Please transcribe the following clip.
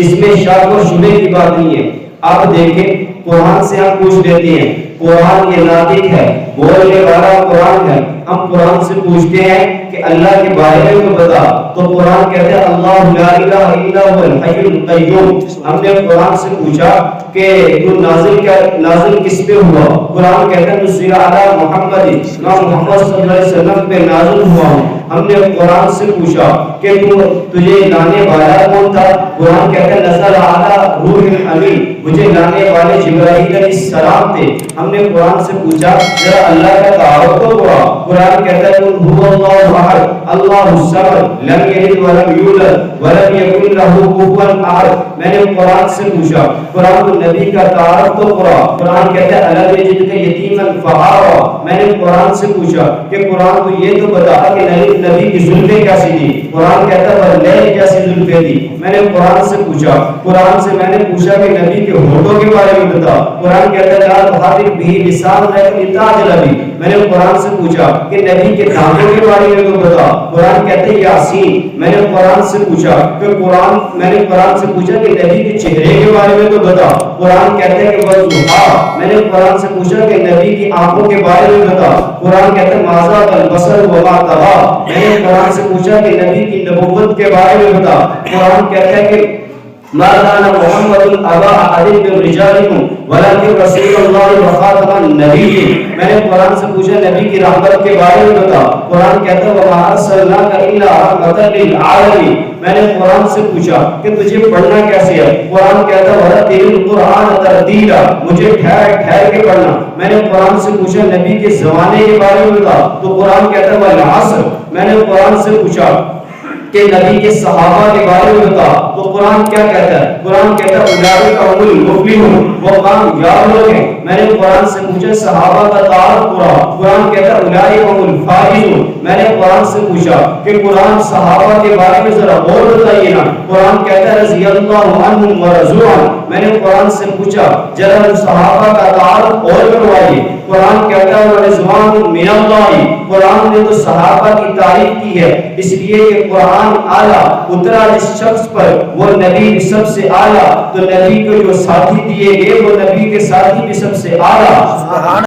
اس میں شک و شبہ کی بات نہیں ہے۔ اب دیکھیں قرآن سے ہم پوچھ لیتے ہیں، قرآن یہ ناطق ہے، بولنے والا قرآن ہے، ہم قرآن سے پوچھتے ہیں کہ اللہ کے بارے میں تو بتا، تو قرآن کہتے ہیں اللہ لا الہ الا هو الحی القیوم۔ ہم نے قرآن سے پوچھا کہ تو نازل کس پہ ہوا؟ قرآن کہتا ہے نزل علی محمد، میں محمد صلی اللہ علیہ وسلم پہ نازل ہوا ہوں۔ ہم نے قرآن سے پوچھا کہ تجھے لانے والا کون تھا؟ قرآن کہتا ہے نزل علی روح الامین، مجھے لانے والے جبرائیل علیہ السلام تھے۔ ہم نے قرآن سے پوچھا ذرا اللہ کا تعارف تو کرو۔ قرآن کہتا ہے قل هو اللہ احد اللہ الصمد لم یلد ولم یولد ولم یکن له کفوا احد۔ میں نے قرآن سے پوچھا، قرآن کو نبی کا تعارف تو کرو۔ قرآن کہتا ہے الم یجدک یتیما فآوی۔ میں نے قرآن سے پوچھا کہ قرآن کو یہ تو بتا کہ نبی کی زلفیں کیسی تھی؟ قرآن کہتا ہے واللیل کیسی زلفیں تھی؟ میں نے قرآن سے پوچھا، قرآن سے میں نے پوچھا کہ نبی کے ہونٹوں کے بارے میں بتا۔ قرآن کہتا ہے لا تحرک به لسانک لتعجل به۔ میں نے قرآن سے پوچھا کہ نبی کے دانتوں کے بارے میں تو بتا۔ قرآن کہتے ہیں یاسین۔ میں نے قرآن سے پوچھا میں نے قرآن سے پوچھا کہ نبی کے چہرے کے بارے میں تو بتا۔ قرآن کہتے ہیں کہ والضحیٰ۔ میں نے قرآن سے پوچھا کہ نبی کی آنکھوں کے بارے میں بتا۔ قرآن کہتے ہیں ما زاغ البصر وما طغیٰ۔ میں نے قرآن سے پوچھا کہ نبی کی نبوت کے بارے میں بتا۔ قرآن کہتا ہے کہ ما كان محمد ابا احد من رجالكم ولكن رسول الله وخاتم النبيين۔ میں نے قرآن سے پوچھا نبی کی رحمت کے بارے میں بتا۔ قرآن کہتا ہے وما ارسلناك الا رحمة للعالمين۔ میں نے قرآن سے پوچھا کہ تجھے پڑھنا کیسے ہے؟ قرآن کہتا ہے ورتل القرآن ترتیلا، مجھے ٹھہر ٹھہر کے پڑھنا۔ میں نے قرآن سے پوچھا نبی کے زمانے کے بارے میں بتا، تو قرآن کہتا ہے والعصر۔ میں نے قرآن سے پوچھا کہ نبی کے صحابہ کے بارے میں بتا، تو قرآن کیا کہتا ہے؟ قرآن کہتا ہے اولئک هم المفلحون، وہ کامیاب لوگ ہیں۔ میں نے قرآن سے پوچھا صحابہ کا تعارف قرآن کہتا ہے اولئک هم الفائزون۔ میں نے قرآن سے پوچھا کہ قرآن صحابہ کے بارے میں ذرا اور بتائیے نا۔ قرآن کہتا ہے رضی اللہ عنہم ورضوا عنہ۔ میں نے قرآن سے پوچھا ذرا صحابہ کا تعارف اور کروائیے۔ قرآن کہتا ہے ورضوان من اللہ۔ قرآن نے تو صحابہ کی تعریف کی ہے، اس لیے کہ قرآن اعلیٰ اترا جس شخص پر وہ نبی سب سے اعلیٰ، تو نبی کو جو ساتھی دیے گئے وہ نبی کے ساتھی بھی سب سے اعلیٰ۔